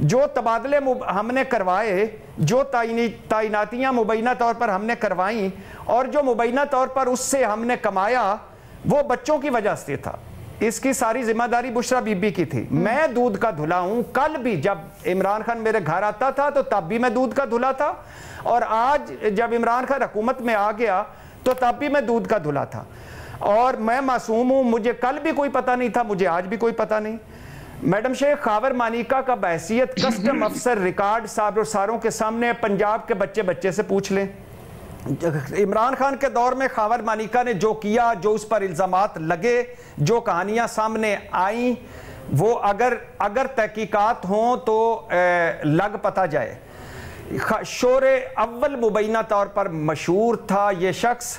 جو تبادلے ہم نے کروائے، جو تعیناتیاں مبینہ طور پر ہم نے کروائیں، اور جو مبینہ طور پر اس سے ہم نے کمایا، وہ بچوں کی وجہ سے تھا۔ اس کی ساری ذمہ داری بشرا بی بی کی تھی۔ میں دودھ کا دھلا ہوں، کل بھی جب عمران خان میرے گھر آتا تھا تو تب بھی میں دودھ کا دھلا تھا، اور آج جب عمران خان حکومت میں آ گیا تو تب بھی میں دودھ کا دھلا تھا، اور میں معصوم ہوں، مجھے کل بھی کوئی پتہ نہیں تھا، مجھے آج بھی کوئی پتہ نہیں۔ میڈم شیخ، خاور مانیکا کا بحیثیت کسٹم افسر ریکارڈ ساروں کے سامنے پنجاب کے بچے سے پوچھ لیں۔ عمران خان کے دور میں خاور مانیکا نے جو کیا، جو اس پر الزامات لگے، جو کہانیاں سامنے آئیں، وہ اگر تحقیقات ہوں تو لگ پتہ جائے۔ شور اول مبینہ طور پر مشہور تھا یہ شخص،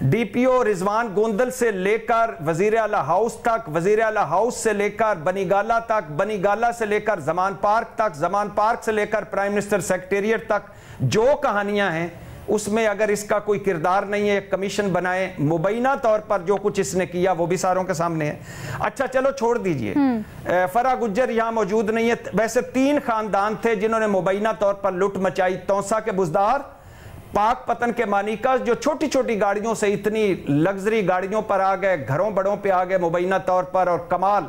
ڈی پی او رضوان گوندل سے لے کر وزیر اعلیٰ ہاؤس تک، وزیر اعلیٰ ہاؤس سے لے کر بنی گالا تک، بنی گالا سے لے کر زمان پارک تک، زمان پارک سے لے کر پرائم منسٹر سیکریٹریٹ تک، جو کہانیاں ہیں اس میں اگر اس کا کوئی کردار نہیں ہے، ایک کمیشن بنائے، مبینہ طور پر جو کچھ اس نے کیا وہ بھی ساروں کے سامنے ہے۔ اچھا چلو چھوڑ دیجئے، فرا گجر یہاں موجود نہیں ہے۔ ویسے 3 خاندان تھے جنہوں نے مبینہ طور پر لٹ مچائی، تونسا کے بزدار، پاک پتن کے مانیکا، جو چھوٹی چھوٹی گاڑیوں سے اتنی لگزری گاڑیوں پر آ گئے، گھروں بڑوں پہ آ گئے مبینہ طور پر، اور کمال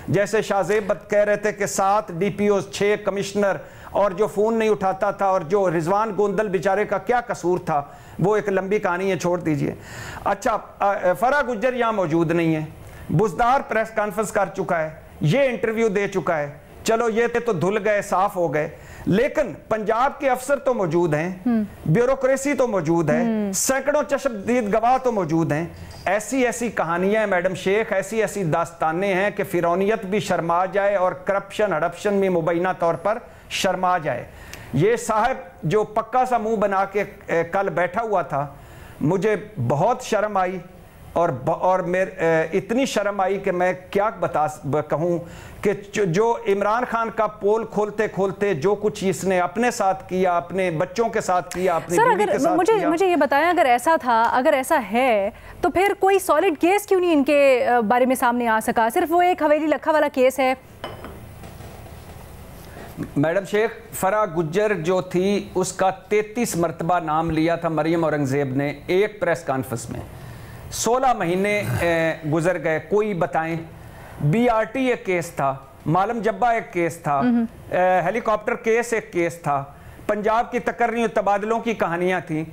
جیسے شاہ زیب کہہ رہے تھے کہ 7 ڈی پی اوز، 6 کمشنر، اور جو فون نہیں اٹھاتا تھا، اور جو رضوان گوندل بیچارے کا کیا قصور تھا، وہ ایک لمبی کہانی ہے، چھوڑ دیجئے۔ اچھا فرا گجر یہاں موجود نہیں ہے، بزدار پریس کانفرنس کر چکا ہے، یہ انٹرویو دے چکا ہے، چلو یہ تو دھل گئے، صاف ہو گئے، لیکن پنجاب کے افسر تو موجود ہیں، بیوروکریسی تو موجود ہے، سینکڑوں چشمدید گواہ تو موجود ہیں۔ ایسی کہانیاں ہیں میڈم شیخ، ایسی داستانیں ہیں کہ فرعونیت بھی شرما جائے اور کرپشن ہڑپشن بھی مبینہ طور پر شرما جائے۔ یہ صاحب جو پکا سا منہ بنا کے کل بیٹھا ہوا تھا، مجھے بہت شرم آئی، اور اتنی شرم آئی کہ میں کیا کہوں کہ جو عمران خان کا پول کھولتے کھولتے جو کچھ اس نے اپنے ساتھ کیا، اپنے بچوں کے ساتھ کیا، اپنی بیوی کے ساتھ کیا۔ مجھے یہ بتائیں، اگر ایسا تھا، اگر ایسا ہے تو پھر کوئی سالڈ کیس کیوں نہیں ان کے بارے میں سامنے آ سکا؟ صرف وہ ایک حویلی لکھا والا کیس ہے۔ میڈم شیخ، فرا گجر جو تھی اس کا 33 مرتبہ نام لیا تھا مریم اورنگزیب نے ایک پریس کانفرنس میں، 16 مہینے گزر گئے، کوئی بتائیں۔ بی آر ٹی ایک کیس تھا، معلم جبہ ایک کیس تھا، ہیلی کاپٹر کیس ایک کیس تھا، پنجاب کی تقرری و تبادلوں کی کہانیاں تھیں۔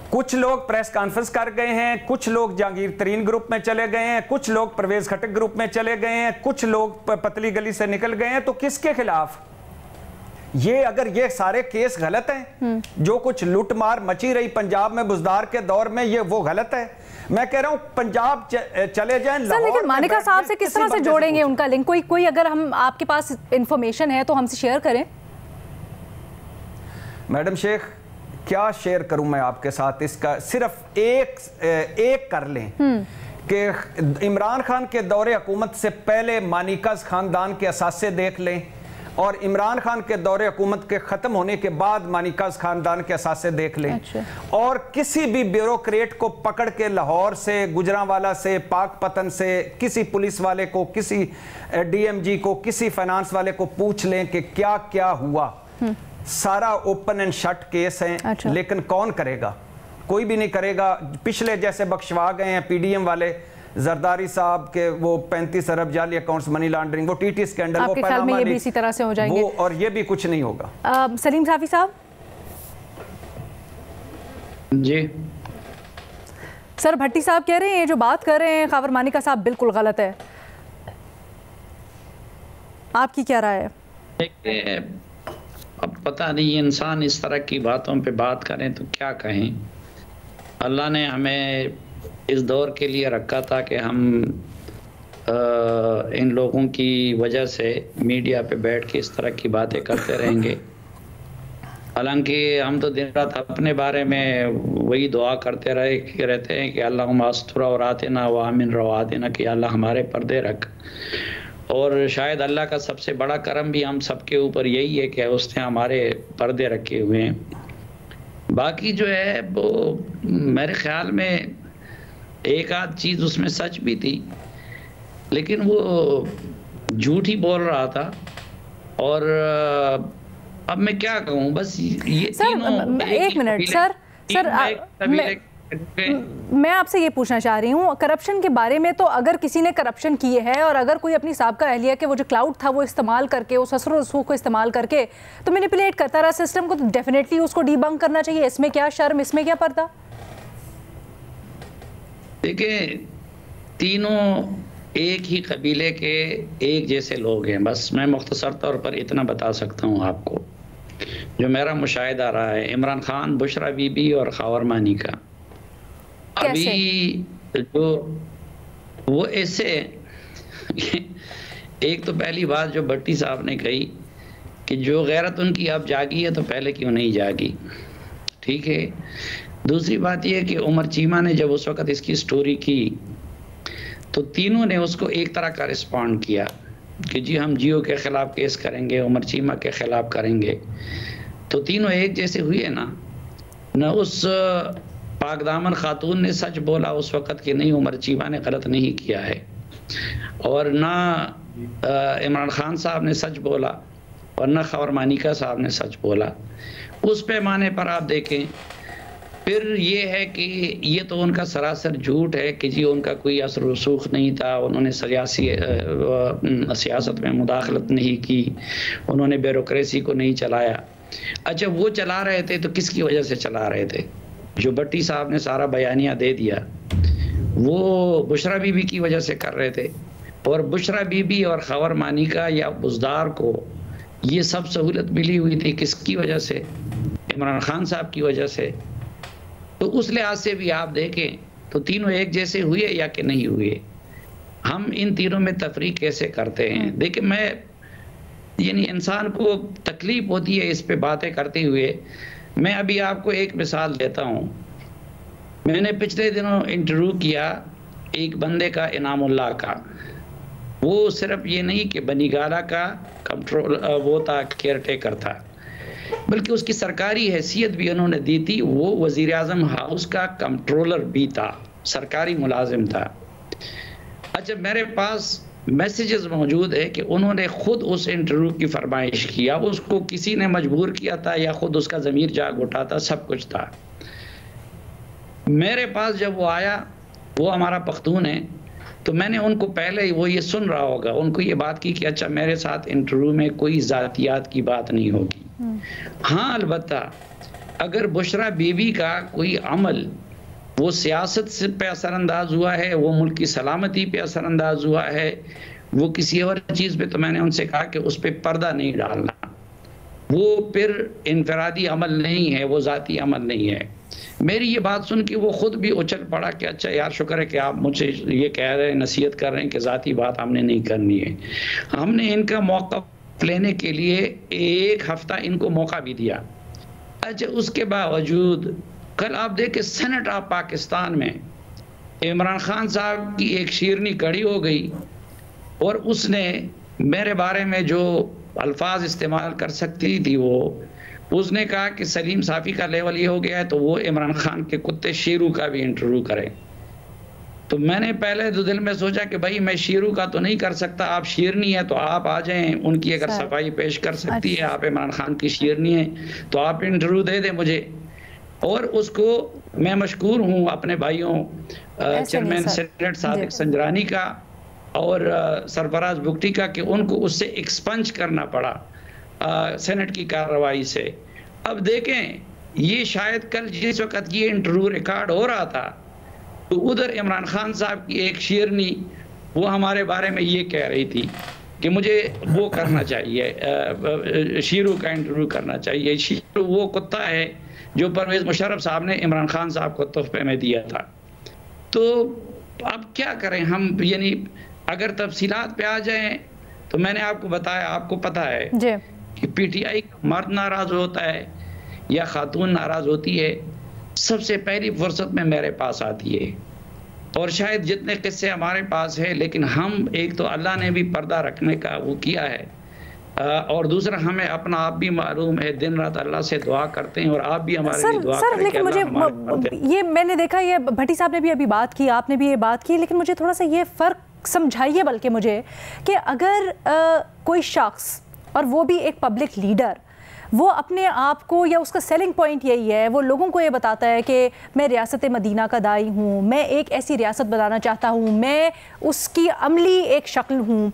کچھ لوگ پریس کانفرنس کر گئے ہیں، کچھ لوگ جہانگیر ترین گروپ میں چلے گئے ہیں، کچھ لوگ پرویز خٹک گروپ میں چلے گئے ہیں، کچھ لوگ پتلی گلی سے نکل گئے ہیں، تو کس کے خلاف؟ اگر یہ سارے کیس غلط ہیں، جو کچھ لوٹ مار مچی رہی پنجاب میں بزدار کے دور میں، وہ غلط ہے۔ میں کہہ رہا ہوں پنجاب چلے جائیں لاہور میں۔ لیکن مانیکا صاحب سے کس طرح سے جوڑیں گے ان کا لنک؟ کوئی اگر آپ کے پاس انفارمیشن ہے تو ہم سے شیئر کریں۔ میڈم شیخ کیا شیئر کروں میں آپ کے ساتھ؟ اس کا صرف ایک کر لیں کہ عمران خان کے دور حکومت سے پہلے مانیکاز خاندان کے اثاثے دیکھ لیں، اور عمران خان کے دور حکومت کے ختم ہونے کے بعد مانیکاز خاندان کے اثاثے دیکھ لیں، اور کسی بھی بیوروکریٹ کو پکڑ کے لاہور سے، گجرانوالا سے، پاک پتن سے، کسی پولیس والے کو، کسی ڈی ایم جی کو، کسی فائنانس والے کو پوچھ لیں کہ کیا کیا ہوا۔ سارا اوپن اینڈ شٹ کیس ہیں، لیکن کون کرے گا؟ کوئی بھی نہیں کرے گا۔ پچھلے جیسے بخشوا گئے ہیں پی ڈی ایم والے، زرداری صاحب کے وہ 35 ارب جعلی اکاؤنٹس، منی لانڈرنگ، وہ ٹی ٹی سکینڈل، وہ پیناما لیکس، اسی طرح سے ہو جائیں گے، اور یہ بھی کچھ نہیں ہوگا۔ سلیم صافی صاحب جی سر، بھٹی صاحب کہہ رہے ہیں یہ جو بات کر رہے ہیں خاور مانیکا صاحب بالکل غلط ہے، آپ کی کیا رائے ہے؟ اب پتہ نہیں انسان اس طرح کی باتوں پہ بات کریں تو کیا کہیں۔ اللہ نے ہمیں اس دور کے لیے رکھا تھا کہ ہم ان لوگوں کی وجہ سے میڈیا پہ بیٹھ کے اس طرح کی باتیں کرتے رہیں گے۔ حالانکہ ہم تو دن رات اپنے بارے میں وہی دعا کرتے رہتے ہیں کہ اللہم استر عوراتنا وآمن رواتنا، کہ اللہ ہمارے پردے رکھ۔ اور شاید اللہ کا سب سے بڑا کرم بھی ہم سب کے اوپر یہی ہے کہ اس نے ہمارے پردے رکھے ہوئے ہیں۔ باقی جو ہے وہ میرے خیال میں ایک آدھ چیز اس میں سچ بھی تھی، لیکن وہ جھوٹ ہی بول رہا تھا، اور اب میں کیا کہوں، بس یہ سر ایک منٹ سر میں آپ سے یہ پوچھنا چاہ رہی ہوں کرپشن کے بارے میں، تو اگر کسی نے کرپشن کی ہے اور اگر کوئی اپنی سابقہ اہلیہ کے وہ جو کلاؤڈ تھا وہ استعمال کر کے، اس اثر و رسوخ کو استعمال کر کے تو مینیپولیٹ کرتا رہا سسٹم کو، تو ڈیفینیٹلی اس کو ڈی بنک کرنا چاہیے. اس میں کیا شرم، اس میں کیا پردہ؟ دیکھیں تینوں ایک ہی قبیلے کے ایک جیسے لوگ ہیں. بس میں مختصر طور پر اتنا بتا سکتا ہوں آپ کو جو میرا مشاہدہ رہا ہے عمران خان، بشرا بی بی اور خاور مانی کا. ابھی جو وہ ایسے ایک تو پہلی بات جو بھٹی صاحب نے کہی کہ جو غیرت ان کی اب جاگی ہے تو پہلے کیوں نہیں جاگی، ٹھیک ہے. دوسری بات یہ کہ عمر چیمہ نے جب اس وقت اس کی سٹوری کی تو تینوں نے اس کو ایک طرح کا رسپونڈ کیا کہ جی ہم جیو کے خلاف کیس کریں گے، عمر چیمہ کے خلاف کریں گے. تو تینوں ایک جیسے ہوئے نا. نہ اس پاک دامن خاتون نے سچ بولا اس وقت کہ نہیں عمر چیمہ نے غلط نہیں کیا ہے، اور نہ عمران خان صاحب نے سچ بولا اور نہ خاور مانیکا صاحب نے سچ بولا. اس پیمانے پر آپ دیکھیں پھر یہ ہے کہ یہ تو ان کا سراسر جھوٹ ہے کہ جی ان کا کوئی اثر و رسوخ نہیں تھا، انہوں نے سیاست میں مداخلت نہیں کی، انہوں نے بیوروکریسی کو نہیں چلایا. اچھا وہ چلا رہے تھے تو کس کی وجہ سے چلا رہے تھے؟ جو بھٹی صاحب نے سارا بیانیہ دے دیا وہ بشرا بی بی کی وجہ سے کر رہے تھے. اور بشرا بی بی اور خاور مانیکا یا بزدار کو یہ سب سہولت ملی ہوئی تھی کس کی وجہ سے؟ عمران خان صاحب کی وجہ سے. تو اس لحاظ سے بھی آپ دیکھیں تو تینوں ایک جیسے ہوئے یا کہ نہیں ہوئے. ہم ان تینوں میں تفریق کیسے کرتے ہیں؟ دیکھیں میں یعنی انسان کو تکلیف ہوتی ہے اس پہ باتیں کرتے ہوئے. میں ابھی آپ کو ایک مثال دیتا ہوں. میں نے پچھلے دنوں انٹرویو کیا ایک بندے کا، انعام اللہ کا. وہ صرف یہ نہیں کہ بنی گالہ کا کنٹرول وہ تھا، کیئر ٹیکر تھا، بلکہ اس کی سرکاری حیثیت بھی انہوں نے دی تھی. وہ وزیر اعظم ہاؤس کا کنٹرولر بھی تھا، سرکاری ملازم تھا. اچھا میرے پاس میسیجز موجود ہے کہ انہوں نے خود اس انٹرویو کی فرمائش کیا، اس کو کسی نے مجبور کیا تھا یا خود اس کا ضمیر جاگ اٹھا تھا، سب کچھ تھا. میرے پاس جب وہ آیا، وہ ہمارا پختون ہے، تو میں نے ان کو پہلے وہ یہ سن رہا ہوگا ان کو یہ بات کی کہ اچھا میرے ساتھ انٹرویو میں کوئی ذاتیات کی بات نہیں ہوگی. ہاں البتہ اگر بشرا بی بی کا کوئی عمل وہ سیاست سے پہ اثر انداز ہوا ہے، وہ ملک کی سلامتی پہ اثر انداز ہوا ہے، وہ کسی اور چیز پہ، تو میں نے ان سے کہا کہ اس پہ پردہ نہیں ڈالنا. وہ پھر انفرادی عمل نہیں ہے، وہ ذاتی عمل نہیں ہے. میری یہ بات سن کے وہ خود بھی اچھل پڑا کہ اچھا یار شکر ہے کہ آپ مجھے یہ کہہ رہے ہیں، نصیحت کر رہے ہیں کہ ذاتی بات ہم نے نہیں کرنی ہے. ہم نے ان کا موقف لینے کے لیے ایک ہفتہ ان کو موقع بھی دیا. اچھا اس کے باوجود کل آپ دیکھیں سینٹ آف پاکستان میں عمران خان صاحب کی ایک شیرنی کڑی ہو گئی اور اس نے میرے بارے میں جو الفاظ استعمال کر سکتی تھی وہ اس نے کہا کہ سلیم صافی کا لیول یہ ہو گیا ہے تو وہ عمران خان کے کتے شیرو کا بھی انٹرویو کریں. تو میں نے پہلے تو دل میں سوچا کہ بھائی میں شیرو کا تو نہیں کر سکتا، آپ شیرنی ہے تو آپ آ جائیں، ان کی اگر صفائی پیش کر سکتی ہے، آپ عمران خان کی شیرنی ہے تو آپ انٹرویو دے دیں مجھے. اور اس کو میں مشکور ہوں اپنے بھائیوں چیئرمین سینٹ صادق سنجرانی کا اور سرفراز بگٹی کا کہ ان کو اس سے ایکسپنج کرنا پڑا سینٹ کی کارروائی سے. اب دیکھیں یہ شاید کل جس وقت یہ انٹرویو ریکارڈ ہو رہا تھا تو ادھر عمران خان صاحب کی ایک شیرنی وہ ہمارے بارے میں یہ کہہ رہی تھی کہ مجھے وہ کرنا چاہیے، شیرو کا انٹرویو کرنا چاہیے. شیرو وہ کتا ہے جو پرویز مشرف صاحب نے عمران خان صاحب کو تحفے میں دیا تھا. تو اب کیا کریں ہم، یعنی اگر تفصیلات پہ آ جائیں تو میں نے آپ کو بتایا، آپ کو پتہ ہے کہ پی ٹی آئی مرد ناراض ہوتا ہے یا خاتون ناراض ہوتی ہے سب سے پہلی فرصت میں میرے پاس آتی ہے. اور شاید جتنے قصے ہمارے پاس ہیں لیکن ہم ایک تو اللہ نے بھی پردہ رکھنے کا وہ کیا ہے، اور دوسرا ہمیں اپنا آپ بھی معلوم ہے، دن رات اللہ سے دعا کرتے ہیں اور آپ بھی ہمارے لیے دعا کریں. لیکن مجھے یہ میں نے دیکھا، یہ بھٹی صاحب نے بھی ابھی بات کی، آپ نے بھی یہ بات کی، لیکن مجھے تھوڑا سا یہ فرق سمجھائیے بلکہ مجھے کہ اگر کوئی شخص اور وہ بھی ایک پبلک لیڈر، وہ اپنے آپ کو، یا اس کا سیلنگ پوائنٹ یہی ہے، وہ لوگوں کو یہ بتاتا ہے کہ میں ریاست مدینہ کا داعی ہوں، میں ایک ایسی ریاست بنانا چاہتا ہوں، میں اس کی عملی ایک شکل ہوں،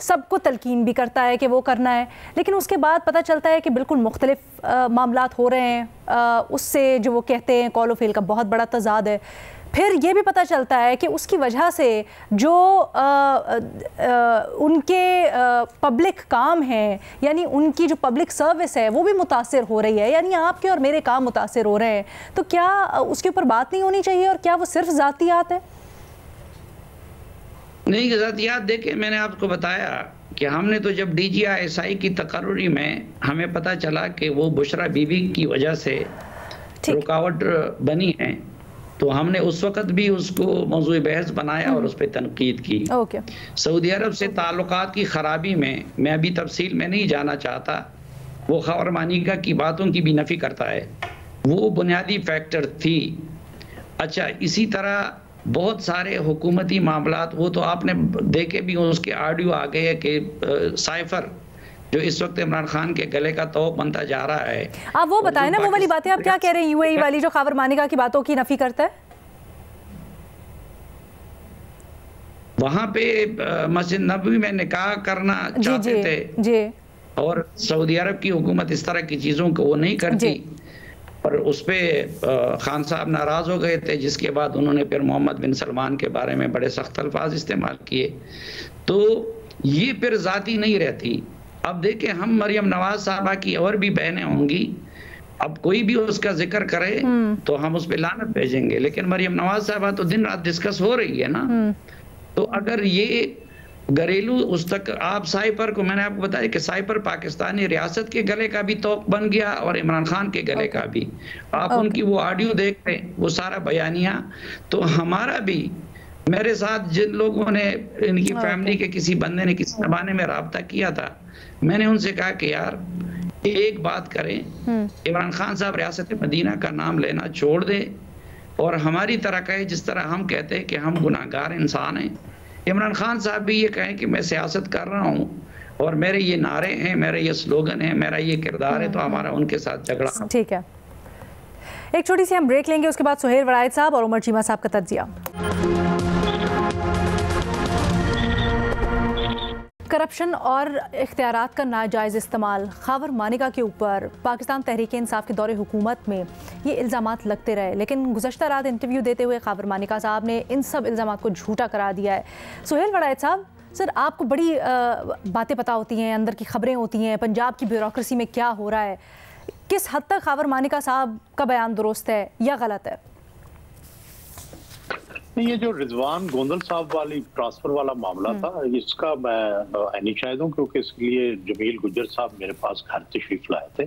سب کو تلقین بھی کرتا ہے کہ وہ کرنا ہے، لیکن اس کے بعد پتہ چلتا ہے کہ بالکل مختلف معاملات ہو رہے ہیں، اس سے جو وہ کہتے ہیں قول و فعل کا بہت بڑا تضاد ہے۔ پھر یہ بھی پتہ چلتا ہے کہ اس کی وجہ سے جو ان کے پبلک کام ہیں، یعنی ان کی جو پبلک سروس ہے وہ بھی متاثر ہو رہی ہے، یعنی آپ کے اور میرے کام متاثر ہو رہے ہیں۔ تو کیا اس کے اوپر بات نہیں ہونی چاہیے، اور کیا وہ صرف ذاتیات ہے؟ نہیں، ذاتیات دیکھیں، میں نے آپ کو بتایا کہ ہم نے تو جب D G I S I کی تقرری میں ہمیں پتہ چلا کہ وہ بشرا بی بی کی وجہ سے رکاوٹ بنی ہے، تو ہم نے اس وقت بھی اس کو موضوع بحث بنایا اور اس پہ تنقید کی۔ سعودی عرب سے تعلقات کی خرابی میں ابھی تفصیل میں نہیں جانا چاہتا، وہ خاور مانیکا کی باتوں کی بھی نفی کرتا ہے، وہ بنیادی فیکٹر تھی۔ اچھا، اسی طرح بہت سارے حکومتی معاملات، وہ تو آپ نے دیکھے بھی، اس کے آڈیو آ گئے ہے کہ سائفر جو اس وقت عمران خان کے گلے کا توق بنتا جا رہا ہے۔ آپ وہ بتائیں نا، وہ والی باتیں آپ کیا کہہ رہے ہیں، یو اے ای والی جو خاور مانیکا کی باتوں کی نفی کرتا ہے؟ وہاں پہ مسجد نبوی میں نکاح کرنا چاہتے تھے، اور سعودی عرب کی حکومت اس طرح کی چیزوں کو وہ نہیں کرتی، اور اس پہ خان صاحب ناراض ہو گئے تھے، جس کے بعد انہوں نے پھر محمد بن سلمان کے بارے میں بڑے سخت الفاظ استعمال کیے۔ تو یہ پھر ذاتی نہیں رہتی۔ اب دیکھیں، ہم مریم نواز صاحبہ کی اور بھی بہنیں ہوں گی، اب کوئی بھی اس کا ذکر کرے تو ہم اس پہ لعنت بھیجیں گے، لیکن مریم نواز صاحبہ تو دن رات ڈسکس ہو رہی ہے نا۔ تو اگر یہ گھریلو اس تک، آپ سائفر کو، میں نے آپ کو بتایا کہ سائفر پاکستانی ریاست کے گلے کا بھی توق بن گیا اور عمران خان کے گلے کا بھی۔ آپ ان کی وہ آڈیو دیکھ رہے ہیں، وہ سارا بیانیہ، تو ہمارا بھی، میرے ساتھ جن لوگوں نے، ان کی فیملی کے کسی بندے نے کسی زمانے میں رابطہ کیا تھا، میں نے ان سے کہا کہ یار ایک بات کریں، عمران خان صاحب ریاست مدینہ کا نام لینا چھوڑ دیں، اور ہماری طرح کہے جس طرح ہم کہتے ہیں کہ ہم گناہگار انسان ہیں۔ عمران خان صاحب بھی یہ کہیں کہ میں سیاست کر رہا ہوں اور میرے یہ نعرے ہیں، میرے یہ سلوگن ہیں، میرا یہ کردار ہے، تو ہمارا ان کے ساتھ جھگڑا۔ ٹھیک ہے، ایک چھوٹی سی ہم بریک لیں گے، اس کے بعد سہیل وڑائد صاحب اور عمر چیمہ صاحب کا تجزیہ۔ کرپشن اور اختیارات کا ناجائز استعمال، خاور مانیکا کے اوپر پاکستان تحریک انصاف کے دور حکومت میں یہ الزامات لگتے رہے، لیکن گزشتہ رات انٹرویو دیتے ہوئے خاور مانیکا صاحب نے ان سب الزامات کو جھوٹا قرار دیا ہے۔ سہیل وڑائد صاحب، سر آپ کو بڑی باتیں پتہ ہوتی ہیں، اندر کی خبریں ہوتی ہیں، پنجاب کی بیوروکریسی میں کیا ہو رہا ہے، کس حد تک خاور مانیکا صاحب کا بیان درست ہے یا غلط ہے؟ یہ جو رضوان گوندل صاحب والی ٹرانسفر والا معاملہ تھا، اس کا میں عینی شاہد ہوں، کیونکہ اس لیے جمیل گجر صاحب میرے پاس گھر تشریف لائے تھے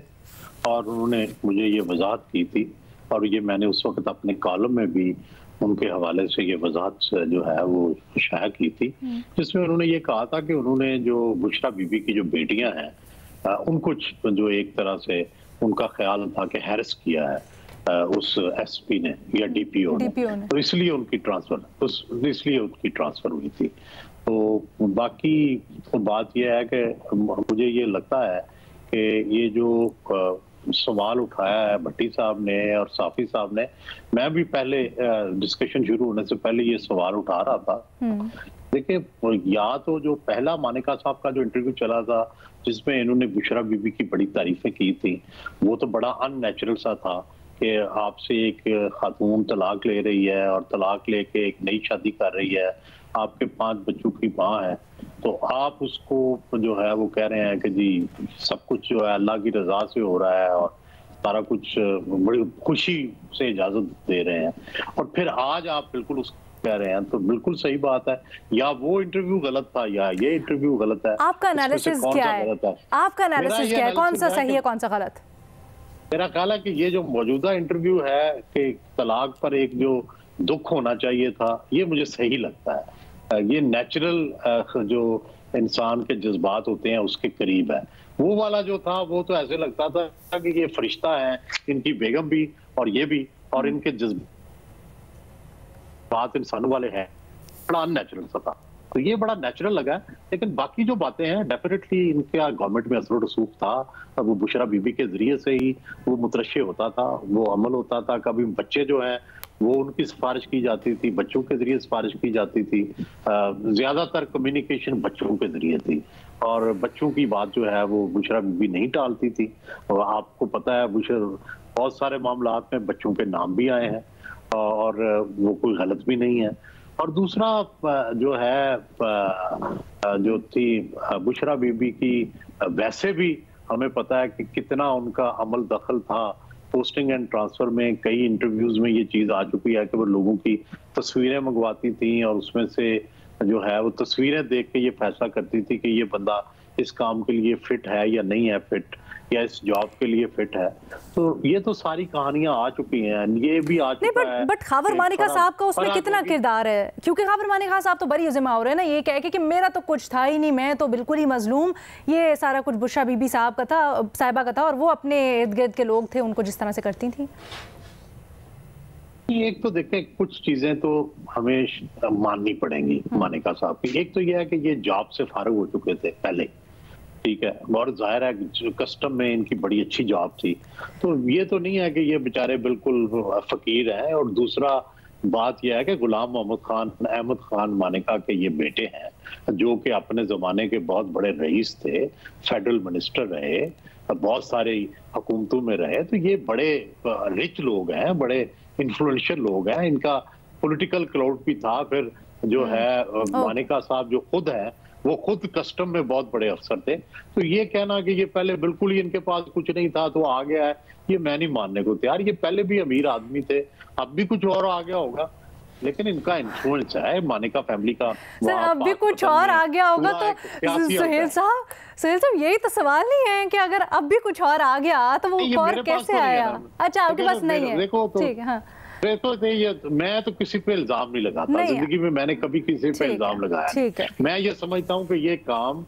اور انہوں نے مجھے یہ وضاحت کی تھی، اور یہ میں نے اس وقت اپنے کالم میں بھی ان کے حوالے سے یہ وضاحت جو ہے وہ شائع کی تھی، جس میں انہوں نے یہ کہا تھا کہ انہوں نے جو بشرا بی بی کی جو بیٹیاں ہیں ان کو جو ایک طرح سے ان کا خیال تھا کہ ہیرس کیا ہے اس ایس پی نے یا ڈی پی او نے، تو اس لیے ان کی ٹرانسفر ہوئی تھی۔ تو باقی بات یہ ہے کہ مجھے یہ لگتا ہے کہ یہ جو سوال اٹھایا ہے بھٹی صاحب نے اور صافی صاحب نے، میں بھی پہلے ڈسکشن شروع ہونے سے پہلے یہ سوال اٹھا رہا تھا۔ دیکھیں، یا تو جو پہلا مانیکا صاحب کا جو انٹرویو چلا تھا جس میں انہوں نے بشرا بی بی کی بڑی تعریفیں کی تھی، وہ تو بڑا ان نیچرل سا تھا کہ آپ سے ایک خاتون طلاق لے رہی ہے اور طلاق لے کے ایک نئی شادی کر رہی ہے، آپ کے 5 بچوں کی ماں ہے، تو آپ اس کو جو ہے وہ کہہ رہے ہیں کہ جی سب کچھ جو ہے اللہ کی رضا سے ہو رہا ہے اور سارا کچھ بڑی خوشی سے اجازت دے رہے ہیں، اور پھر آج آپ بالکل اس کہہ رہے ہیں، تو بالکل صحیح بات ہے۔ یا وہ انٹرویو غلط تھا یا یہ انٹرویو غلط ہے۔ آپ کا انالیسس کیا ہے؟ آپ کا انالیسس کیا ہے؟ کون سا صحیح ہے کون سا غلط؟ میرا خیال ہے کہ یہ جو موجودہ انٹرویو ہے کہ طلاق پر ایک جو دکھ ہونا چاہیے تھا، یہ مجھے صحیح لگتا ہے۔ یہ نیچرل جو انسان کے جذبات ہوتے ہیں اس کے قریب ہے۔ وہ والا جو تھا وہ تو ایسے لگتا تھا کہ یہ فرشتہ ہیں، ان کی بیگم بھی اور یہ بھی، اور ان کے جذبات انسانوں والے ہیں، بڑا ان نیچرل سا تھا۔ تو یہ بڑا نیچرل لگا ہے. لیکن باقی جو باتیں ہیں ڈیفینیٹلی ان کا گورنمنٹ میں اثر و رسوخ تھا. وہ بشرا بی بی کے ذریعے سے ہی وہ مترشح ہوتا تھا, وہ عمل ہوتا تھا. کبھی بچے جو ہیں وہ ان کی سفارش کی جاتی تھی, بچوں کے ذریعے سفارش کی جاتی تھی. زیادہ تر کمیونیکیشن بچوں کے ذریعے تھی, اور بچوں کی بات جو ہے وہ بشرا بی بی نہیں ٹالتی تھی. اور آپ کو پتہ ہے بہت سارے معاملات میں بچوں کے نام بھی آئے ہیں, اور وہ کوئی غلط بھی نہیں ہے. اور دوسرا جو ہے جو تھی بشرا بی بی کی, ویسے بھی ہمیں پتہ ہے کہ کتنا ان کا عمل دخل تھا پوسٹنگ اینڈ ٹرانسفر میں. کئی انٹرویوز میں یہ چیز آ چکی ہے کہ وہ لوگوں کی تصویریں منگواتی تھیں, اور اس میں سے جو ہے وہ تصویریں دیکھ کے یہ فیصلہ کرتی تھی کہ یہ بندہ اس کام کے لیے فٹ ہے یا نہیں ہے فٹ, یا اس جاب کے لیے فٹ ہے. تو یہ تو ساری کہانیاں آ چکی ہیں, یہ بھی آ چکا ہے. بٹ خاور مانیکا صاحب کا اس میں کتنا کردار ہے؟ کیونکہ خاور مانیکا صاحب تو بڑی ذمہ ہو رہے ہیں نا یہ کہہ کے کہ میرا تو کچھ تھا ہی نہیں, میں تو بالکل ہی مظلوم, یہ سارا کچھ بشرا بی بی صاحبہ کا تھا, اور وہ اپنے ارد گرد کے لوگ تھے ان کو جس طرح سے کرتی تھیں. ایک تو دیکھیں کچھ چیزیں تو ہمیں ماننی پڑیں گی مانیکا صاحب کی. ایک تو یہ ہے کہ یہ جاب سے فارغ ہو چکے تھے پہلے, ٹھیک ہے, اور ظاہر ہے کسٹم میں ان کی بڑی اچھی جاب تھی. تو یہ تو نہیں ہے کہ یہ بیچارے بالکل فقیر ہیں. اور دوسرا بات یہ ہے کہ غلام احمد خان مانیکا کے یہ بیٹے ہیں, جو کہ اپنے زمانے کے بہت بڑے رئیس تھے, فیڈرل منسٹر رہے, بہت سارے حکومتوں میں رہے. تو یہ بڑے رچ لوگ ہیں, بڑے انفلوئنشل لوگ ہیں. ان کا پولیٹیکل کراؤڈ بھی تھا. پھر جو ہے مانیکا صاحب جو خود ہیں وہ خود کسٹم میں بہت بڑے افسر تھے. تو یہ کہنا کہ یہ پہلے بالکل ہی ان کے پاس کچھ نہیں تھا تو آ گیا ہے, یہ میں نہیں ماننے کو تیار. یہ پہلے بھی امیر آدمی تھے, اب بھی کچھ اور آ گیا ہوگا, لیکن ان کا انفلوئنس ہے مانیکا فیملی کا. سر اب بھی کچھ اور آ گیا ہوگا تو سہیل صاحب یہی تو سوال نہیں ہے کہ اگر اب بھی کچھ اور آ گیا تو وہ اور کیسے آیا؟ اچھا آپ کے پاس نہیں ہے, ٹھیک ہے. ہاں میں تو کسی پہ الزام نہیں لگاتا زندگی میں, میں نے کبھی کسی پہ الزام لگایا. میں یہ سمجھتا ہوں کہ یہ کام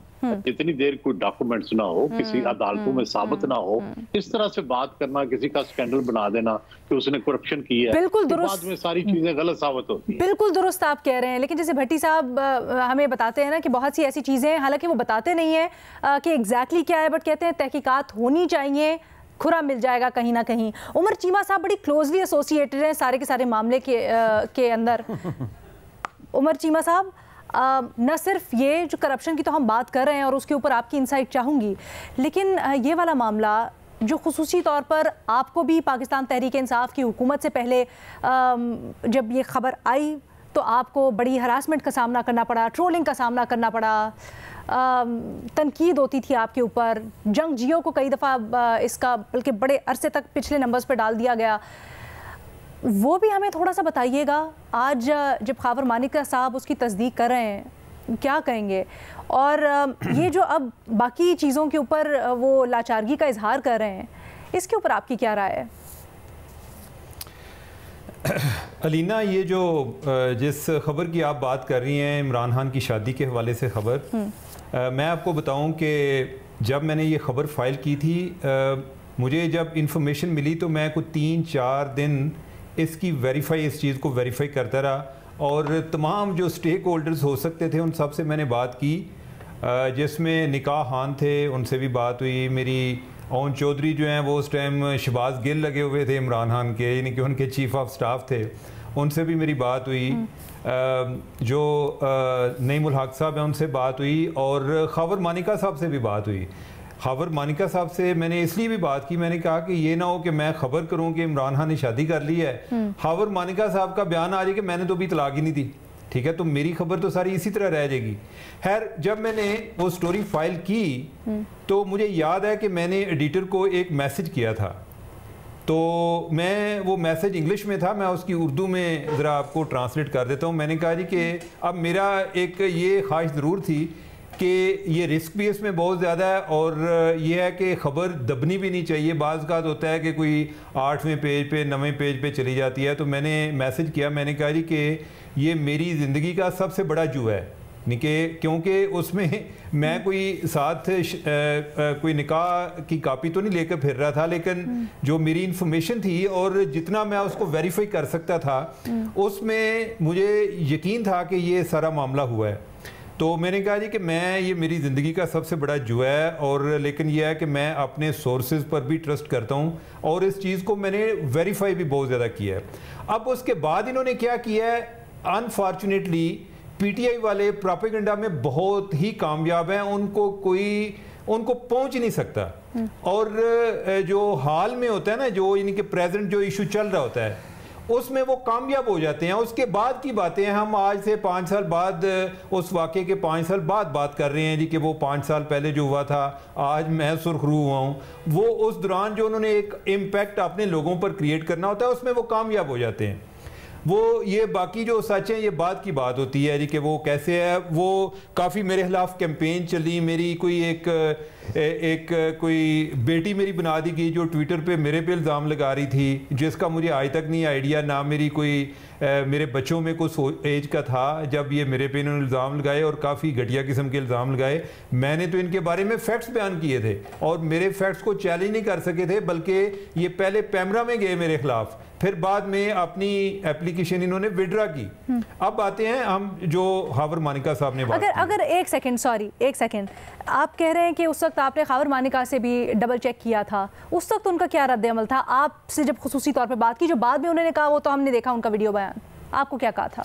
جتنی دیر کوئی ڈاکومنٹس نہ ہو, کسی عدالتوں میں ثابت نہ ہو, اس طرح سے بات کرنا, کسی کا سکینڈل بنا دینا کہ اس نے کرپشن کی ہے, بالکل درست, بعد میں ساری چیزیں غلط ثابت ہوتی ہیں. بالکل درست آپ کہہ رہے ہیں. لیکن جیسے بھٹی صاحب ہمیں بتاتے ہیں نا کہ بہت سی ایسی چیزیں, حالانکہ وہ بتاتے نہیں ہیں کہ ایگزیکٹلی کیا ہے, بٹ کہتے ہیں تحقیقات ہونی چاہیے, کھرا مل جائے گا کہیں نہ کہیں. عمر چیمہ صاحب بڑی کلوزلی ایسوسیٹڈ ہیں سارے کے سارے معاملے کے اندر. عمر چیمہ صاحب, نہ صرف یہ جو کرپشن کی تو ہم بات کر رہے ہیں اور اس کے اوپر آپ کی انسائٹ چاہوں گی, لیکن یہ والا معاملہ جو خصوصی طور پر آپ کو بھی پاکستان تحریک انصاف کی حکومت سے پہلے جب یہ خبر آئی تو آپ کو بڑی ہراسمنٹ کا سامنا کرنا پڑا, ٹرولنگ کا سامنا کرنا پڑا, تنقید ہوتی تھی آپ کے اوپر, جنگ جیو کو کئی دفعہ اس کا بلکہ بڑے عرصے تک پچھلے نمبرز پہ ڈال دیا گیا. وہ بھی ہمیں تھوڑا سا بتائیے گا. آج جب خاور مانیکا صاحب اس کی تصدیق کر رہے ہیں کیا کہیں گے, اور یہ جو اب باقی چیزوں کے اوپر وہ لاچارگی کا اظہار کر رہے ہیں, اس کے اوپر آپ کی کیا رائے ہے؟ علینا, یہ جو جس خبر کی آپ بات کر رہی ہیں عمران خان کی شادی کے حوالے سے خبر, میں آپ کو بتاؤں کہ جب میں نے یہ خبر فائل کی تھی, مجھے جب انفارمیشن ملی تو میں کو 3-4 دن اس کی اس چیز کو ویریفائی کرتا رہا, اور تمام جو سٹیک ہولڈرز ہو سکتے تھے ان سب سے میں نے بات کی, جس میں نکاح خان تھے, ان سے بھی بات ہوئی. میری اون چودھری جو ہیں وہ اس ٹائم شہباز گل لگے ہوئے تھے عمران خان کے, یعنی کہ ان کے چیف آف سٹاف تھے, ان سے بھی میری بات ہوئی. جو نعیم الحق صاحب ہیں ان سے بات ہوئی, اور خاور مانیکا صاحب سے بھی بات ہوئی. خاور مانیکا صاحب سے میں نے اس لیے بھی بات کی, میں نے کہا کہ یہ نہ ہو کہ میں خبر کروں کہ عمران خان نے شادی کر لی ہے, خاور مانیکا صاحب کا بیان آ جائے کہ میں نے تو ابھی طلاق ہی نہیں دی, ٹھیک ہے, تو میری خبر تو ساری اسی طرح رہ جائے گی. خیر, جب میں نے وہ سٹوری فائل کی تو مجھے یاد ہے کہ میں نے ایڈیٹر کو ایک میسج کیا تھا, تو میں وہ میسج انگلش میں تھا, میں اس کی اردو میں ذرا آپ کو ٹرانسلیٹ کر دیتا ہوں. میں نے کہا جی کہ اب میرا ایک یہ خواہش ضرور تھی کہ یہ رسک بھی اس میں بہت زیادہ ہے, اور یہ ہے کہ خبر دبنی بھی نہیں چاہیے. بعض کا ہوتا ہے کہ کوئی 8ویں پیج پہ 9ویں پیج پہ چلی جاتی ہے. تو میں نے میسج کیا, میں نے کہا جی کہ یہ میری زندگی کا سب سے بڑا جو ہے, کیونکہ اس میں میں کوئی ساتھ کوئی نکاح کی کاپی تو نہیں لے کر پھر رہا تھا، لیکن جو میری انفارمیشن تھی اور جتنا میں اس کو ویریفائی کر سکتا تھا اس میں مجھے یقین تھا کہ یہ سارا معاملہ ہوا ہے. تو میں نے کہا جی کہ میں یہ میری زندگی کا سب سے بڑا جو ہے، اور لیکن یہ ہے کہ میں اپنے سورسز پر بھی ٹرسٹ کرتا ہوں اور اس چیز کو میں نے ویریفائی بھی بہت زیادہ کیا ہے. اب اس کے بعد انہوں نے کیا کیا ہے، انفارچونیٹلی پی ٹی آئی والے پراپیگنڈا میں بہت ہی کامیاب ہیں، ان کو پہنچ نہیں سکتا. اور جو حال میں ہوتا ہے نا، جو یعنی کہ پریزنٹ جو ایشو چل رہا ہوتا ہے اس میں وہ کامیاب ہو جاتے ہیں. اس کے بعد کی باتیں ہم آج سے 5 سال بعد، اس واقعے کے 5 سال بعد بات کر رہے ہیں جی کہ وہ 5 سال پہلے جو ہوا تھا، آج میں سرخ رو ہوا ہوں. وہ اس دوران جو انہوں نے ایک امپیکٹ اپنے لوگوں پر کریٹ کرنا ہوتا ہے اس میں وہ کامیاب ہو جاتے ہیں. وہ یہ باقی جو سچ ہیں یہ بات کی بات ہوتی ہے جی کہ وہ کیسے ہے. وہ کافی میرے خلاف کیمپین چلی، میری ایک کوئی بیٹی میری بنا دی گئی جو ٹویٹر پہ میرے پہ الزام لگا رہی تھی، جس کا مجھے آج تک نہیں آئیڈیا، نہ میری کوئی میرے بچوں میں کچھ ایج کا تھا جب یہ میرے پہ انہوں نے الزام لگائے، اور کافی گھٹیا قسم کے الزام لگائے. میں نے تو ان کے بارے میں فیکٹس بیان کیے تھے اور میرے فیکٹس کو چیلنج نہیں کر سکے تھے، بلکہ یہ پہلے پیمرا میں گئے میرے خلاف، پھر بعد میں اپنی اپلیکیشن انہوں نے وڈرا کی. اب آتے ہیں ہم جو خاور مانیکا صاحب نے بات کی. اگر ایک سیکنڈ آپ کہہ رہے ہیں کہ اس وقت آپ نے خاور مانیکا سے بھی ڈبل چیک کیا تھا، اس وقت ان کا کیا رد عمل تھا آپ سے جب خصوصی طور پہ بات کی؟ جو بعد میں انہوں نے کہا وہ تو ہم نے دیکھا ان کا ویڈیو بیان، آپ کو کیا کہا تھا؟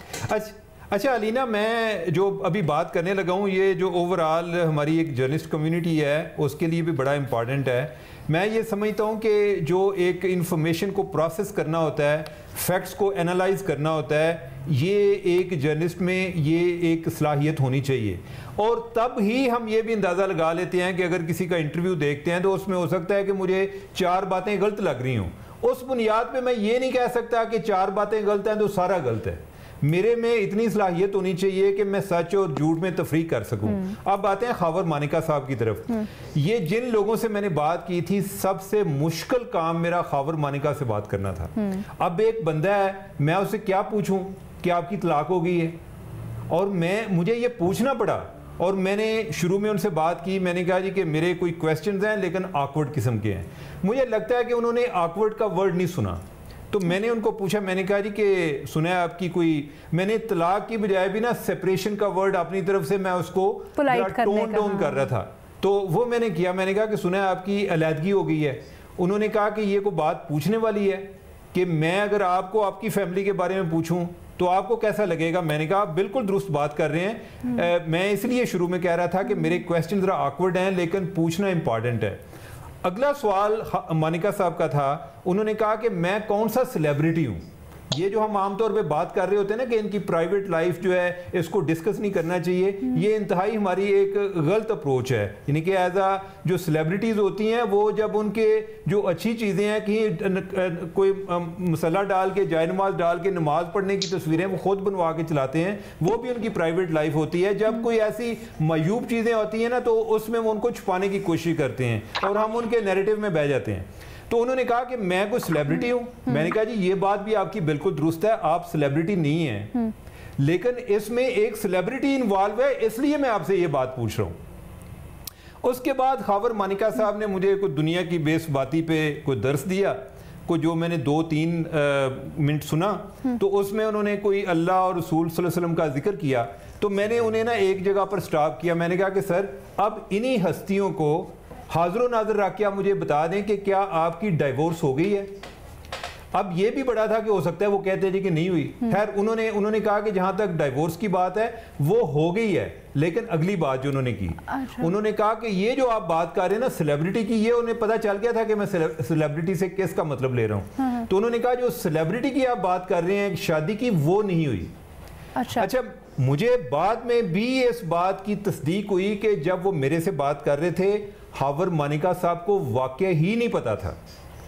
اچھا علینا، میں جو ابھی بات کرنے لگا ہوں یہ جو اوورآل ہماری ایک جرنلسٹ کمیونٹی ہے اس کے لیے بھی بڑا امپورٹنٹ ہے. میں یہ سمجھتا ہوں کہ جو ایک انفارمیشن کو پروسیس کرنا ہوتا ہے، فیکٹس کو انالائز کرنا ہوتا ہے، یہ ایک جرنلسٹ میں یہ ایک صلاحیت ہونی چاہیے. اور تب ہی ہم یہ بھی اندازہ لگا لیتے ہیں کہ اگر کسی کا انٹرویو دیکھتے ہیں تو اس میں ہو سکتا ہے کہ مجھے 4 باتیں غلط لگ رہی ہوں. اس بنیاد پہ میں یہ نہیں کہہ سکتا کہ 4 باتیں غلط ہیں تو سارا غلط ہے. میرے میں اتنی صلاحیت ہونی چاہیے کہ میں سچ اور جھوٹ میں تفریق کر سکوں. اب آتے ہیں خاور مانیکا صاحب کی طرف. یہ جن لوگوں سے میں نے بات کی تھی، سب سے مشکل کام میرا خاور مانیکا سے بات کرنا تھا. اب ایک بندہ ہے، میں اسے کیا پوچھوں کہ آپ کی طلاق ہو گئی ہے، اور مجھے یہ پوچھنا پڑا. اور میں نے شروع میں ان سے بات کی، میں نے کہا جی کہ میرے کوئی کویسچنز ہیں لیکن آکورڈ قسم کے ہیں. مجھے لگتا ہے کہ انہوں نے آکورڈ کا ورڈ نہیں سنا. تو میں نے ان کو پوچھا، میں نے کہا جی کہ سنا ہے آپ کی کوئی، میں نے طلاق کی بجائے بھی نا سیپریشن کا ورڈ اپنی طرف سے میں اس کو ٹون ڈاؤن کر رہا تھا. تو وہ میں نے کیا، میں نے کہا کہ سنا ہے آپ کی علیحدگی ہو گئی ہے. انہوں نے کہا کہ یہ کوئی بات پوچھنے والی ہے کہ میں اگر آپ کو آپ کی فیملی کے بارے میں پوچھوں تو آپ کو کیسا لگے گا؟ میں نے کہا بالکل درست بات کر رہے ہیں. میں اس لیے شروع میں کہہ رہا تھا کہ میرے کویسچن ذرا آکورڈ ہیں لیکن پوچھنا امپورٹنٹ ہے. اگلا سوال مانیکا صاحب کا تھا، انہوں نے کہا کہ میں کون سا سیلیبریٹی ہوں. یہ جو ہم عام طور پہ بات کر رہے ہوتے ہیں نا کہ ان کی پرائیویٹ لائف جو ہے اس کو ڈسکس نہیں کرنا چاہیے، یہ انتہائی ہماری ایک غلط اپروچ ہے. یعنی کہ ایز اے جو سیلیبریٹیز ہوتی ہیں وہ جب ان کے جو اچھی چیزیں ہیں کہ کوئی مسلح ڈال کے جائے نماز ڈال کے نماز پڑھنے کی تصویریں وہ خود بنوا کے چلاتے ہیں، وہ بھی ان کی پرائیویٹ لائف ہوتی ہے. جب کوئی ایسی معیوب چیزیں ہوتی ہیں نا تو اس میں وہ ان کو چھپانے کی کوشش کرتے ہیں اور ہم ان کے نیریٹو میں بہ جاتے ہیں. تو انہوں نے کہا کہ میں کوئی سیلیبریٹی ہوں. میں نے کہا جی یہ بات بھی آپ کی بالکل درست ہے، آپ سیلیبریٹی نہیں ہیں، لیکن اس میں ایک سیلیبریٹی انوالو ہے، اس لیے میں آپ سے یہ بات پوچھ رہا ہوں. اس کے بعد خاور مانیکا صاحب نے مجھے کوئی دنیا کی بے ثباتی پہ کوئی درس دیا، کوئی جو میں نے 2-3 منٹ سنا. تو اس میں انہوں نے کوئی اللہ اور رسول صلی اللہ علیہ وسلم کا ذکر کیا. تو میں نے انہیں نا ایک جگہ پر سٹاپ کیا. میں نے کہا کہ سر اب انہی ہستیوں کو حاضر و ناظر رکھ کے آپ مجھے بتا دیں کہ کیا آپ کی ڈائیورس ہو گئی ہے. اب یہ بھی بڑا تھا کہ ہو سکتا ہے وہ کہتے ہیں کہ نہیں ہوئی. خیر انہوں نے کہا کہ جہاں تک ڈائیورس کی بات ہے وہ ہو گئی ہے، لیکن اگلی بات جو انہوں نے کی، انہوں نے کہا کہ یہ جو آپ بات کر رہے ہیں نا سیلیبریٹی کی، یہ انہیں پتہ چل گیا تھا کہ میں سیلیبریٹی سے کس کا مطلب لے رہا ہوں. تو انہوں نے کہا جو سیلیبریٹی کی آپ بات کر رہے ہیں شادی کی، وہ نہیں ہوئی. اچھا مجھے بعد میں بھی اس بات کی تصدیق ہوئی کہ جب وہ میرے سے بات کر رہے تھے خاور مانیکا صاحب کو واقعہ ہی نہیں پتا تھا.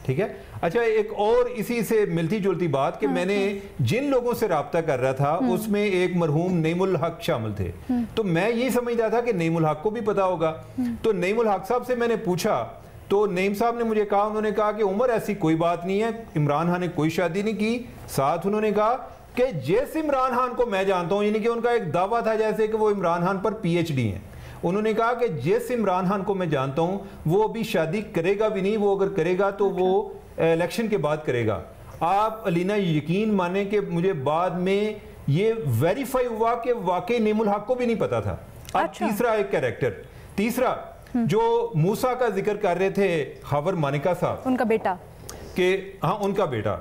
ٹھیک ہے. اچھا ایک اور اسی سے ملتی جلتی بات کہ میں نے جن لوگوں سے رابطہ کر رہا تھا اس میں ایک مرحوم نعیم الحق شامل تھے. تو میں یہ سمجھتا تھا کہ نعیم الحق کو بھی پتا ہوگا. تو نعیم الحق صاحب سے میں نے پوچھا تو نعیم صاحب نے مجھے کہا، انہوں نے کہا کہ عمر ایسی کوئی بات نہیں ہے، عمران خان نے کوئی شادی نہیں کی. ساتھ انہوں نے کہا کہ جس عمران خان کو میں جانتا ہوں، یعنی کہ ان کا ایک دعویٰ تھا جیسے کہ وہ عمران خان پر پی ایچ ڈی ہیں، انہوں نے کہا کہ جس عمران خان کو میں جانتا ہوں وہ ابھی شادی کرے گا بھی نہیں، وہ اگر کرے گا تو وہ الیکشن کے بعد کرے گا۔ آپ علینا یقین مانیں کہ مجھے بعد میں یہ ویریفائی ہوا کہ واقعی نعیم الحق کو بھی نہیں پتا تھا۔ اب تیسرا ایک کریکٹر، تیسرا جو موسیٰ کا ذکر کر رہے تھے خاور مانیکا صاحب، ان کا بیٹا، کہ ہاں ان کا بیٹا،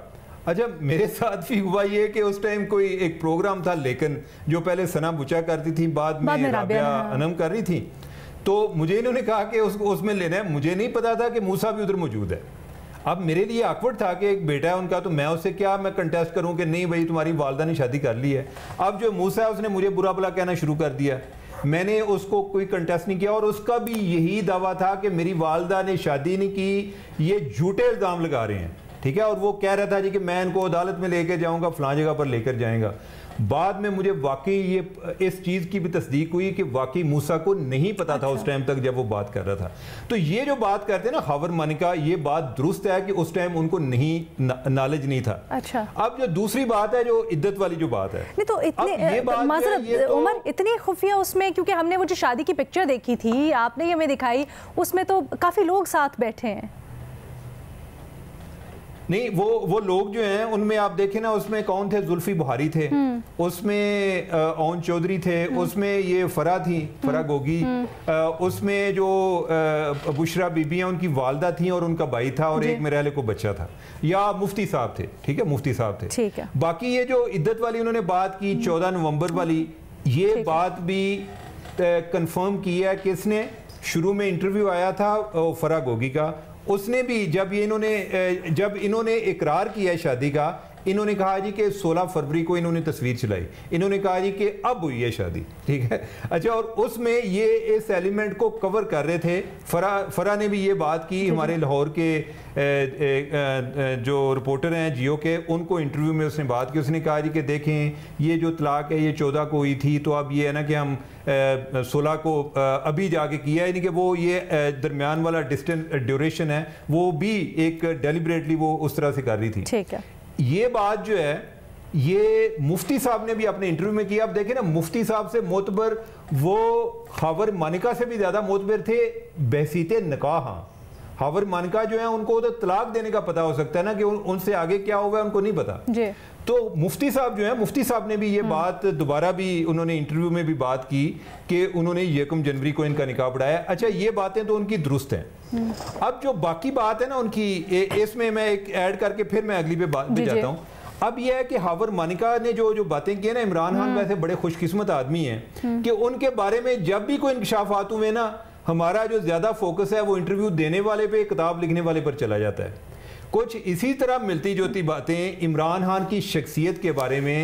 اچھا میرے ساتھ بھی ہوا یہ کہ اس ٹائم کوئی ایک پروگرام تھا لیکن جو پہلے ثنا بچا کرتی تھی بعد میں رابعہ انم کر رہی تھی، تو مجھے انہوں نے کہا کہ اس میں لینا ہے، مجھے نہیں پتا تھا کہ موسیٰ بھی ادھر موجود ہے۔ اب میرے لیے آکورڈ تھا کہ ایک بیٹا ہے ان کا، تو میں اس سے کیا میں کنٹیسٹ کروں کہ نہیں بھائی تمہاری والدہ نے شادی کر لی ہے۔ اب جو موسیٰ ہے اس نے مجھے برا بلا کہنا شروع کر دیا، میں نے اس کو کوئی کنٹیسٹ نہیں کیا، اور اس کا بھی یہی دعویٰ تھا کہ میری والدہ نے شادی نہیں کی، یہ جھوٹے الزام لگا رہے ہیں، ٹھیک ہے، اور وہ کہہ رہا تھا جی کہ میں ان کو عدالت میں لے کے جاؤں گا، فلاں جگہ پر لے کر جائیں گا۔ بعد میں مجھے واقعی یہ اس چیز کی بھی تصدیق ہوئی کہ واقعی موسیٰ کو نہیں پتا تھا اس ٹائم تک جب وہ بات کر رہا تھا۔ تو یہ جو بات کرتے ہیں نا خاور مانیکا، یہ بات درست ہے کہ اس ٹائم ان کو نہیں نالج نہیں تھا۔ اچھا اب جو دوسری بات ہے جو عدت والی جو بات ہے، نہیں تو عمر اتنی خفیہ اس میں، کیونکہ ہم نے وہ جو شادی کی پکچر دیکھی تھی آپ نے یہ ہمیں دکھائی، اس میں تو کافی لوگ ساتھ بیٹھے ہیں۔ نہیں وہ لوگ جو ہیں ان میں آپ دیکھیں نا، اس میں کون تھے؟ زلفی بہاری تھے، اس میں اون چودھری تھے، اس میں یہ فرا تھی، فرا گوگی، اس میں جو بشرا بی بی ہیں ان کی والدہ تھیں اور ان کا بھائی تھا، اور ایک میرے والے کو بچہ تھا، یا مفتی صاحب تھے، ٹھیک ہے مفتی صاحب تھے۔ باقی یہ جو عدت والی انہوں نے بات کی 14 نومبر والی، یہ بات بھی کنفرم کی ہے کہ اس نے شروع میں انٹرویو آیا تھا فرا گوگی کا، اس نے بھی جب انہوں نے اقرار کیا ہے شادی کا، انہوں نے کہا جی کہ 16 فروری کو انہوں نے تصویر چلائی، انہوں نے کہا جی کہ اب ہوئی ہے شادی، ٹھیک ہے۔ اچھا اور اس میں یہ اس ایلیمنٹ کو کور کر رہے تھے، فرا نے بھی یہ بات کی، ہمارے لاہور کے جو رپورٹر ہیں جیو کے، ان کو انٹرویو میں اس نے بات کی، اس نے کہا جی کہ دیکھیں یہ جو طلاق ہے یہ 14 کو ہوئی تھی، تو اب یہ ہے نا کہ ہم 16 کو ابھی جا کے کیا ہے، یعنی کہ وہ یہ درمیان والا ڈسٹنس ڈیوریشن ہے وہ بھی ایک ڈیلیبریٹلی وہ اس طرح سے کر رہی تھی۔ ٹھیک ہے، یہ بات جو ہے یہ مفتی صاحب نے بھی اپنے انٹرویو میں کیا۔ اب دیکھیں نا مفتی صاحب سے معتبر وہ خاور مانیکا سے بھی زیادہ معتبر تھے بحثیت نکاح۔ ہاں خاور مانیکا جو ہیں ان کو تو طلاق دینے کا پتہ ہو سکتا ہے نا کہ ان سے آگے کیا ہوگا ان کو نہیں پتا جی۔ تو مفتی صاحب جو ہیں، مفتی صاحب نے بھی یہ بات دوبارہ بھی انہوں نے انٹرویو میں بھی بات کی کہ انہوں نے 1 جنوری کو ان کا نکاح پڑھایا۔ اچھا یہ باتیں تو ان کی درست ہیں۔ اب جو باقی بات ہے نا ان کی، اس میں ایک ایڈ کر کے پھر میں اگلی پہ جاتا ہوں۔ اب یہ ہے کہ خاور مانیکا نے جو باتیں کی ہیں نا، عمران خان ویسے بڑے خوش قسمت آدمی ہیں کہ ان کے بارے میں جب بھی کوئی انکشافات ہوئے نا، ہمارا جو زیادہ فوکس ہے وہ انٹرویو دینے والے پہ، کتاب لکھنے والے پر چلا جاتا ہے۔ کچھ اسی طرح ملتی جوتی باتیں عمران خان کی شخصیت کے بارے میں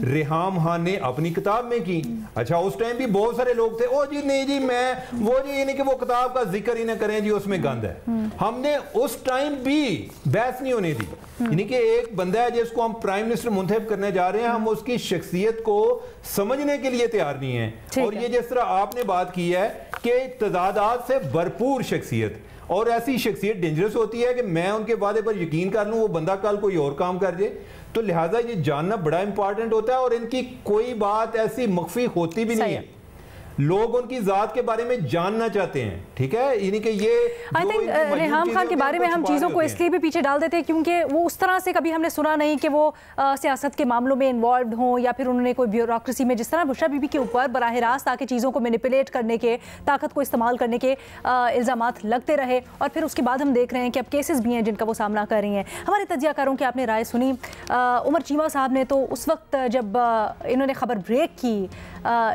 ریحام خان نے اپنی کتاب میں کی۔ اچھا اس ٹائم بھی بہت سارے لوگ تھے، او جی نہیں جی میں وہ جی یعنی کہ وہ کتاب کا ذکر ہی نہ کریں جی، اس میں گند ہے۔ ہم نے اس ٹائم بھی بحث نہیں ہونے دی، یعنی کہ ایک بندہ ہے جس کو ہم پرائم منسٹر منتخب کرنے جا رہے ہیں، ہم اس کی شخصیت کو سمجھنے کے لیے تیار نہیں ہیں۔ اور یہ جس طرح آپ نے بات کی ہے کہ تضادات سے بھرپور شخصیت، اور ایسی شخصیت ڈینجرس ہوتی ہے کہ میں ان کے وعدے پر یقین کر لوں، وہ بندہ کل کوئی اور کام کر جائے، تو لہٰذا یہ جاننا بڑا امپورٹنٹ ہوتا ہے، اور ان کی کوئی بات ایسی مخفی ہوتی بھی نہیں ہے، لوگ ان کی ذات کے بارے میں جاننا چاہتے ہیں، ٹھیک ہے۔ یعنی کہ یہ ریحام خان کے بارے میں ہم چیزوں کو اس لیے بھی پیچھے ڈال دیتے ہیں کیونکہ وہ اس طرح سے کبھی ہم نے سنا نہیں کہ وہ سیاست کے معاملوں میں انوالوڈ ہوں، یا پھر انہوں نے کوئی بیوروکریسی میں جس طرح بشرا بی بی کے اوپر براہ راست آ کے چیزوں کو مینیپولیٹ کرنے کے، طاقت کو استعمال کرنے کے الزامات لگتے رہے، اور پھر اس کے بعد ہم دیکھ رہے ہیں کہ اب کیسز بھی ہیں جن کا وہ سامنا کر رہی ہیں۔ ہمارے تجزیہ کاروں کی آپ نے رائے سنی، عمر چیمہ صاحب نے تو اس وقت جب انہوں نے خبر بریک کی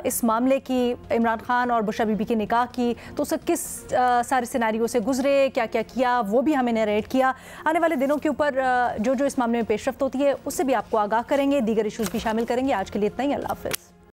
اس معاملے کی، عمران خان اور بشرا بی بی کے نکاح کی، تو اسے کس سارے سیناریو سے گزرے، کیا کیا کیا، وہ بھی ہمیں نیریٹ کیا۔ آنے والے دنوں کے اوپر جو اس معاملے میں پیش رفت ہوتی ہے اس سے بھی آپ کو آگاہ کریں گے، دیگر ایشوز بھی شامل کریں گے۔ آج کے لیے اتنا ہی، اللہ حافظ۔